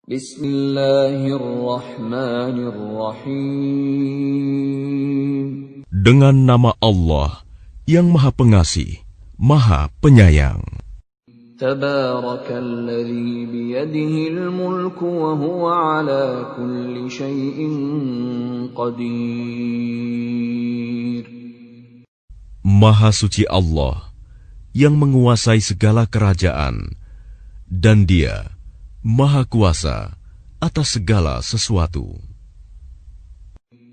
Bismillahirrahmanirrahim. Dengan nama Allah yang Maha Pengasih, Maha Penyayang. Tabarakalladzi biyadihil mulku wa huwa ala kulli syai'in qadir. Maha suci Allah yang menguasai segala kerajaan, dan Dia Maha Kuasa atas segala sesuatu.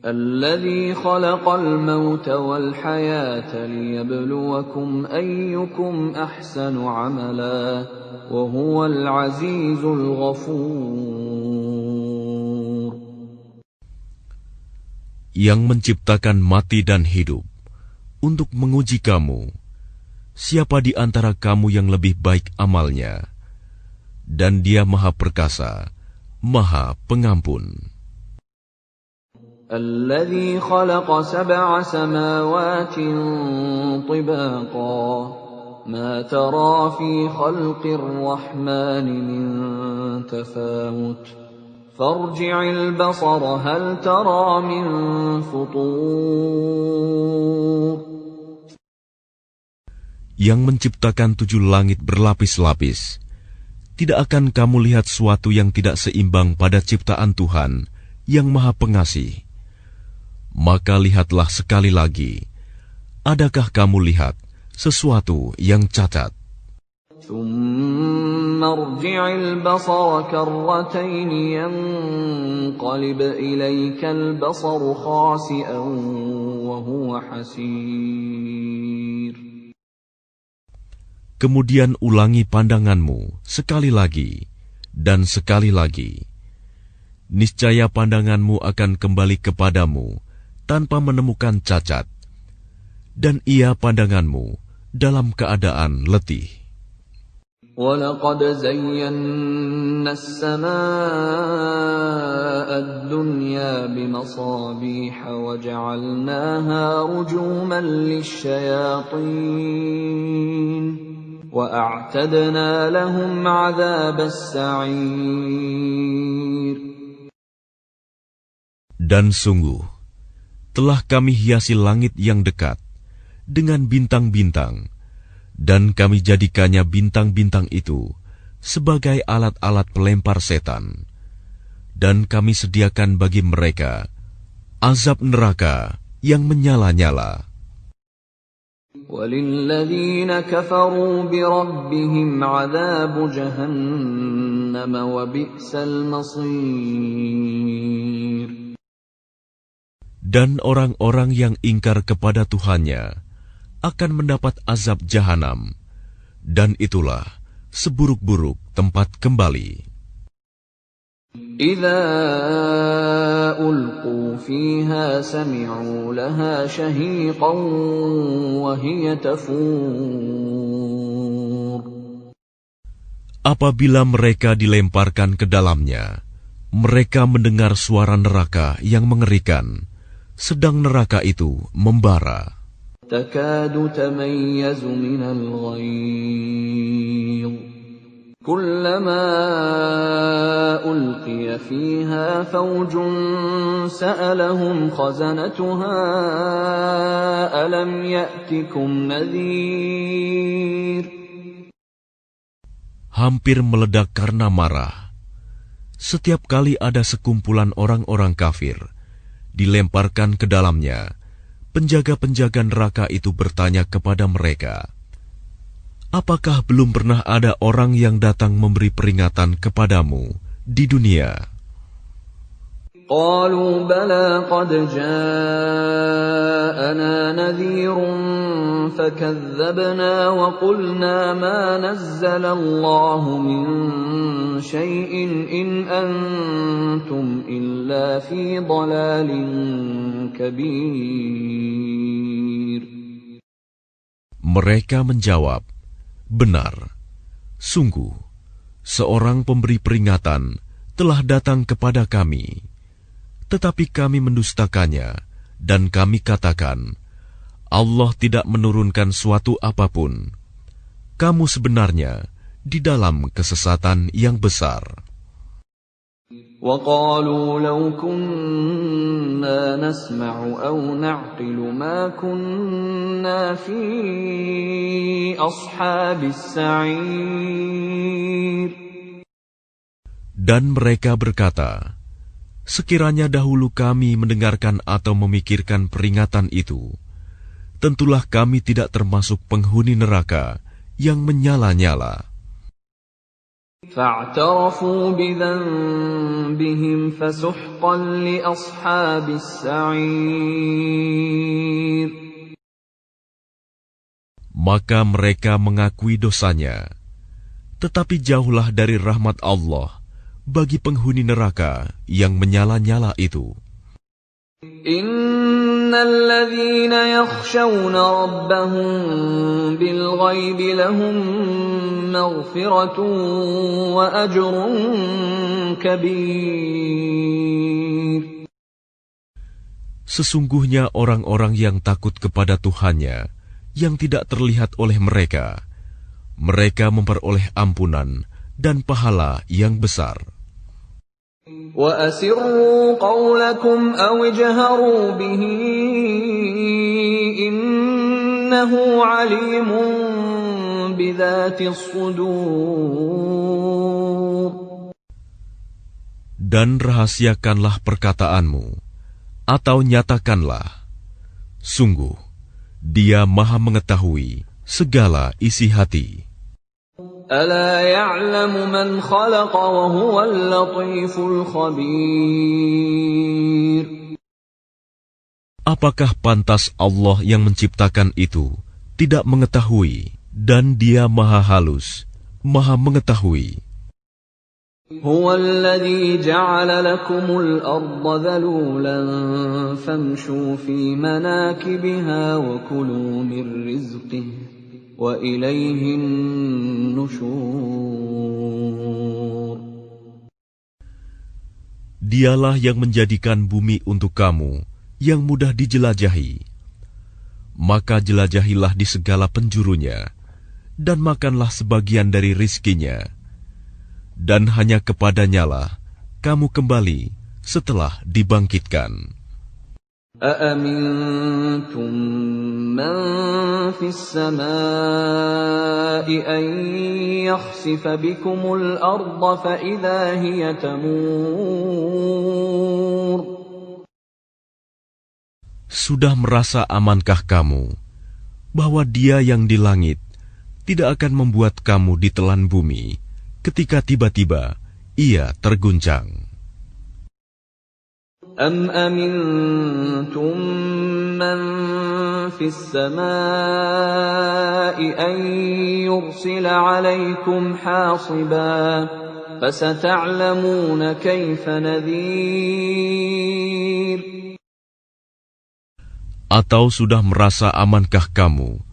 Alladzi khalaqal mauta wal hayata liyabluwakum ayyukum ahsanu amala wa huwal azizul ghafur. Yang menciptakan mati dan hidup untuk menguji kamu, siapa di antara kamu yang lebih baik amalnya, dan Dia Maha Perkasa, Maha Pengampun. الذي خلق 7 سماوات طباقا ما ترى في خلق الرحمن من تفاوت فارجع البصر هل ترى من فطور. Yang menciptakan 7 langit berlapis-lapis, tidak akan kamu lihat suatu yang tidak seimbang pada ciptaan Tuhan yang Maha Pengasih? Maka lihatlah sekali lagi, adakah kamu lihat sesuatu yang cacat? ثم ارجع البصر كرتين ينقلب إليك البصر خاسئا وهو حسير. Kemudian ulangi pandanganmu sekali lagi dan sekali lagi. Niscaya pandanganmu akan kembali kepadamu tanpa menemukan cacat, dan ia pandanganmu dalam keadaan letih. وَلَقَدْ زَيَّنَّا السَّمَاءَ الدُّنْيَا بِمَصَابِيحَ وَجَعَلْنَاهَا رُجُومًا لِلشَّيَاطِينِ وَأَعْتَدْنَا لَهُمْ عَذَابَ السَّعِيرِ. Dan sungguh, telah kami hiasi langit yang dekat dengan bintang-bintang, dan kami jadikannya bintang-bintang itu sebagai alat-alat pelempar setan, dan kami sediakan bagi mereka azab neraka yang menyala-nyala. وَلِلَّذِينَ كَفَرُوا بِرَبِّهِمْ عَذَابُ جَهَنَّمَ وَبِئْسَ الْمَصِيرُ. Dan orang-orang yang ingkar kepada Tuhannya akan mendapat azab jahanam, dan itulah seburuk-buruk tempat kembali. إِذَا أُلْقُوا فِيهَا سَمِعُوا لَهَا شَهِيقًا وَهِيَ تَفُورُ. Apabila mereka dilemparkan ke dalamnya, mereka mendengar suara neraka yang mengerikan, sedang neraka itu membara. تَكَادُ تَمَيَّزُ مِنَ الْغَيْظِ كُلَّمَا أُلْقِيَ فِيهَا فَوْجٌ سَأَلَهُمْ خَزَنَتُهَا أَلَمْ يَأْتِكُمْ نَذِيرٌ. Hampir meledak karena marah. Setiap kali ada sekumpulan orang-orang kafir dilemparkan ke dalamnya, penjaga-penjaga neraka itu bertanya kepada mereka, apakah belum pernah ada orang yang datang memberi peringatan kepadamu di dunia? قالوا بلى قد جاءنا نذير فكذبنا وقلنا ما نزل الله من شيء إن أنتم إلا في ضلال كبير. Mereka menjawab, benar, sungguh, seorang pemberi peringatan telah datang kepada kami. Tetapi kami mendustakannya, dan kami katakan, Allah tidak menurunkan suatu apapun. Kamu sebenarnya di dalam kesesatan yang besar. وَقَالُوا لَوْ كُنَّا نَسْمَعُ أَوْ نَعْقِلُ مَا كُنَّا فِي أَصْحَابِ السَّعِيرِ. Dan mereka berkata, sekiranya dahulu kami mendengarkan atau memikirkan peringatan itu, tentulah kami tidak termasuk penghuni neraka yang menyala-nyala. فَاعْتَرَفُوا بِذَنبِهِمْ فَسُحْقًا لِأَصْحَابِ السَّعِيرِ. Maka mereka mengakui dosanya, tetapi jauhlah dari rahmat Allah bagi penghuni neraka yang menyala-nyala itu. إِنَّ الَّذِينَ يَخْشَوْنَ رَبَّهُم بِالْغَيْبِ لَهُم مَّغْفِرَةٌ وَأَجْرٌ كَبِيرٌ. Sesungguhnya orang-orang yang takut kepada Tuhannya yang tidak terlihat oleh mereka, mereka memperoleh ampunan dan pahala yang besar. وَأَسِرُّوا قَوْلَكُمْ أَوِ اجْهَرُوا بِهِ إِنَّهُ عَلِيمٌ بِذَاتِ الصُّدُورِ. Dan rahasiakanlah perkataanmu, atau nyatakanlah, sungguh, Dia Maha mengetahui segala isi hati. أَلَا يَعْلَمُ مَنْ خَلَقَ وَهُوَ اللَّطِيفُ الْخَبِيرُ. Apakah pantas Allah yang menciptakan itu tidak mengetahui, dan Dia Maha halus, Maha mengetahui. هُوَ الَّذِي جَعَلَ لَكُمُ الْأَرْضَ ذَلُولًا فَامْشُوا فِي مَنَاكِبِهَا وَكُلُوا مِنْ رِزْقِهِ وَإِلَيْهِ النُّشُورُ. Dialah yang menjadikan bumi untuk kamu yang mudah dijelajahi. Maka jelajahilah di segala penjurunya, dan makanlah sebagian dari rizkinya. Dan hanya kepadanyalah kamu kembali setelah dibangkitkan. أَأَمِنْتُمْ مَنْ فِي السَّمَاءِ أَنْ يَخْسِفَ بِكُمُ الْأَرْضَ فَإِذَا هِيَ تَمُورُ. Sudah merasa amankah kamu bahwa Dia yang di langit tidak akan membuat kamu ditelan bumi ketika tiba-tiba Ia terguncang? أَمْ أَمِنْتُمْ مَنْ فِي السَّمَاءِ أَنْ يُرْسِلَ عَلَيْكُمْ حَاصِبًا فَسَتَعْلَمُونَ كَيْفَ نَذِيرٌ. Atau sudah merasa amankah kamu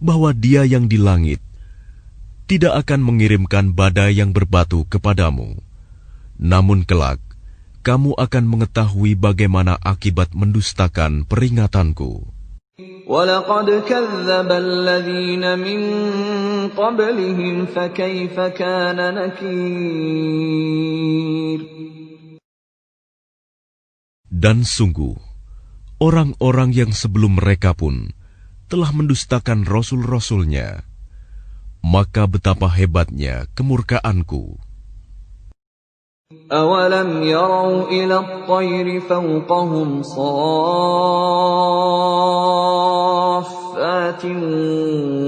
bahwa Dia yang di langit tidak akan mengirimkan badai yang berbatu kepadamu, namun kelak kamu akan mengetahui bagaimana akibat mendustakan peringatanku. وَلَقَدْ كَذَّبَ الَّذِينَ مِن قَبْلِهِمْ فَكَيْفَ كَانَ نَكِيرِ. Dan sungguh, orang-orang yang sebelum mereka pun telah mendustakan rasul-rasulnya, maka betapa hebatnya kemurkaanku. أَوَلَمْ يَرَوْا إِلَى الطَّيْرِ فَوْقَهُمْ صَافَّاتٍ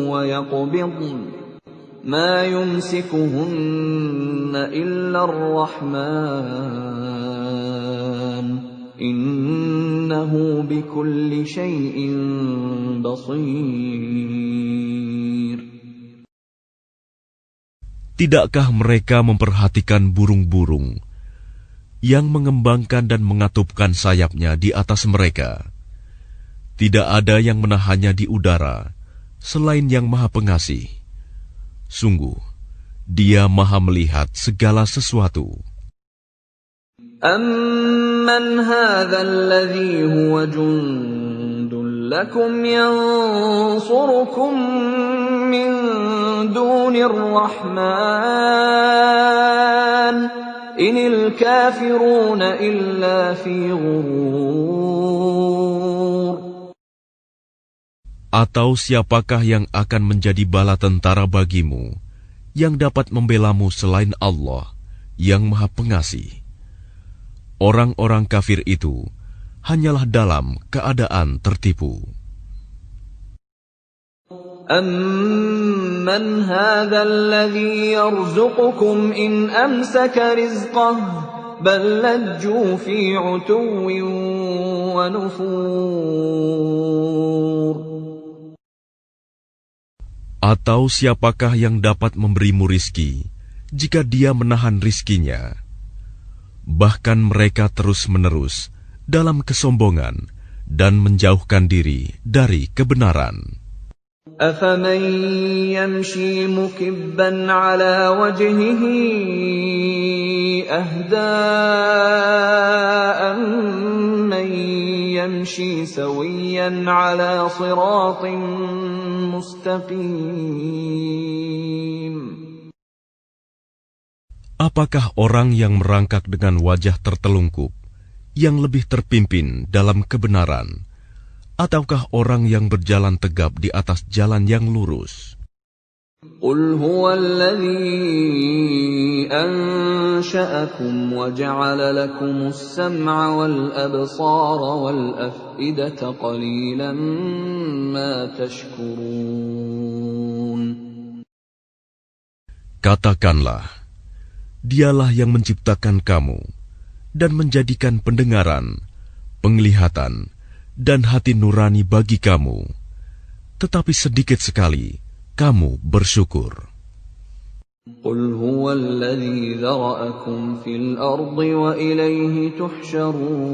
وَيَقْبِضْنَ مَا يُمْسِكُهُنَّ إِلَّا الرَّحْمَنُ إِنَّهُ بِكُلِّ شَيْءٍ بَصِيرٌ. Tidakkah mereka memperhatikan burung-burung yang mengembangkan dan mengatupkan sayapnya di atas mereka? Tidak ada yang menahannya di udara selain Yang Maha Pengasih. Sungguh, Dia Maha melihat segala sesuatu. أَمَّنْ هَذَا الَّذِي هُوَ جُنْدٌ لَكُمْ يَنْصُرُكُمْ مِنْ دُونِ الرَّحْمَنِ inil kafiruna illa fi ghurur. Atau siapakah yang akan menjadi bala tentara bagimu yang dapat membelamu selain Allah yang Maha Pengasih? Orang-orang kafir itu hanyalah dalam keadaan tertipu. Amman hadzal ladzi yarzuqukum in amsaka rizqahu bal lajju fi 'utuwwin wa nufur. Atau siapakah yang dapat memberimu rizki jika dia menahan rizkinya? Bahkan mereka terus-menerus dalam kesombongan dan menjauhkan diri dari kebenaran. أَفَمَنْ يَمْشِي مُكِبًّا عَلَى وَجْهِهِ أَهْدَىٰ أَمَّن يَمْشِي سَوِيًّا عَلَى صِرَاطٍ مُسْتَقِيمٍ. Apakah orang yang merangkak dengan wajah tertelungkup yang lebih terpimpin dalam kebenaran, ataukah orang yang berjalan tegap di atas jalan yang lurus? قُلْ هُوَ الَّذِي أَنشَأَكُمْ وَجَعَلَ لَكُمُ السَّمْعَ وَالْأَبْصَارَ وَالْأَفْئِدَةَ قَلِيلًا مَا تَشْكُرُونَ. Katakanlah, Dialah yang menciptakan kamu dan menjadikan pendengaran, penglihatan, dan hati nurani bagi kamu, tetapi sedikit sekali kamu bersyukur. قُلْ هُوَ الَّذِي ذَرَأَكُمْ فِي الْأَرْضِ وَإِلَيْهِ تُحْشَرُونَ.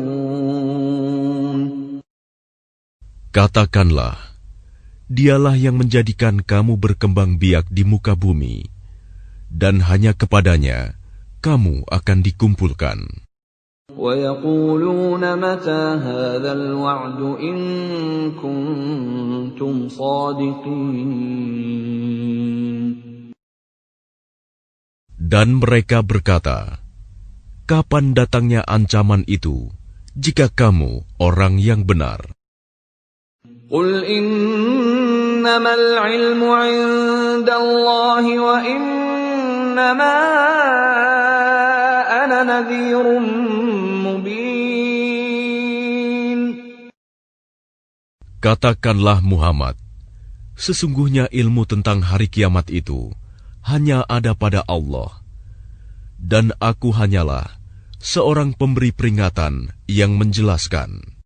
Katakanlah, Dialah yang menjadikan kamu berkembang biak di muka bumi, dan hanya kepadanya kamu akan dikumpulkan. وَيَقُولُونَ مَتَى هَذَا الْوَعْدُ إِن كُنتُمْ صَادِقِينَ. Dan mereka berkata, kapan datangnya ancaman itu, jika kamu orang yang benar? قُلْ إِنَّمَا الْعِلْمُ عِندَ اللَّهِ وَإِنَّمَا أَنَا نَذِيرٌ مُبِينٌ. Katakanlah Muhammad, sesungguhnya ilmu tentang hari kiamat itu hanya ada pada Allah, dan aku hanyalah seorang pemberi peringatan yang menjelaskan.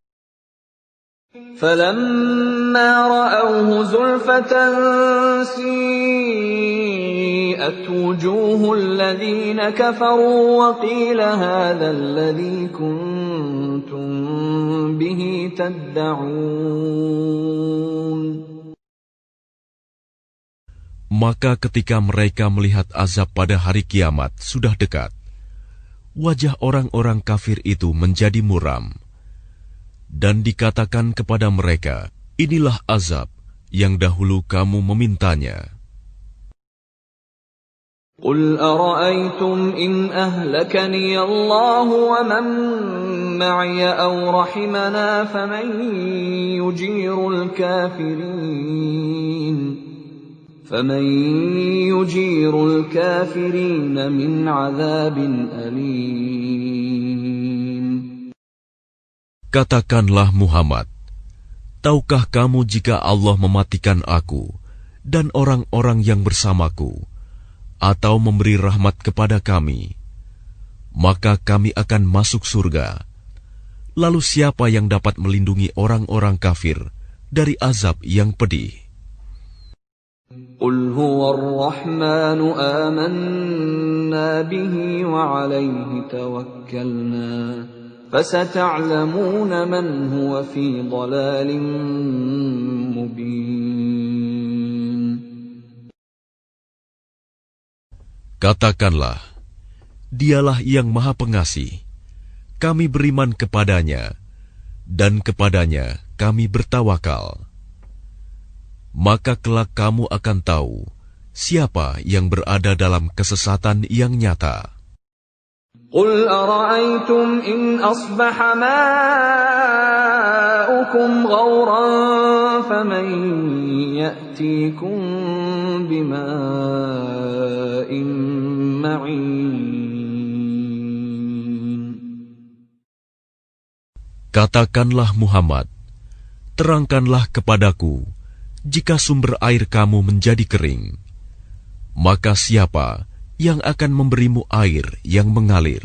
فَلَمَّا رَأَوْهُ زُلْفَةً سِيئَتْ وُجُوهُ الَّذِينَ كَفَرُوا وَقِيلَ هَذَا الَّذِي كُنتُم بِهِ تَدَّعُونَ. Maka ketika mereka melihat azab pada hari kiamat sudah dekat, wajah orang-orang kafir itu menjadi muram, dan dikatakan kepada mereka, inilah azab yang dahulu kamu memintanya. قُلْ أَرَأَيْتُمْ إِنْ أَهْلَكَنِيَ اللَّهُ وَمَن مَّعِيَ أَوْ رَحِمَنَا فَمَن يُجِيرُ الْكَافِرِينَ مِنْ عَذَابٍ أَلِيمٍ. Katakanlah Muhammad, tahukah kamu jika Allah mematikan aku dan orang-orang yang bersamaku, atau memberi rahmat kepada kami, maka kami akan masuk surga. Lalu siapa yang dapat melindungi orang-orang kafir dari azab yang pedih? قُلْ هُوَ الرَّحْمَنُ آمَنَّا بِهِ وَعَلَيْهِ تَوَكَّلْنَا فَسَتَعْلَمُونَ مَنْ هُوَ فِي ضَلَالٍ مُبِينٍ. Katakanlah, Dialah yang Maha Pengasih. Kami beriman kepadanya, dan kepadanya kami bertawakal. Maka kelak kamu akan tahu siapa yang berada dalam kesesatan yang nyata. قل أرأيتم إن أصبح ماؤكم غورا فمن يأتيكم بماء معين. Katakanlah Muhammad, terangkanlah kepadaku, jika sumber air kamu menjadi kering, maka siapa yang akan memberimu air yang mengalir?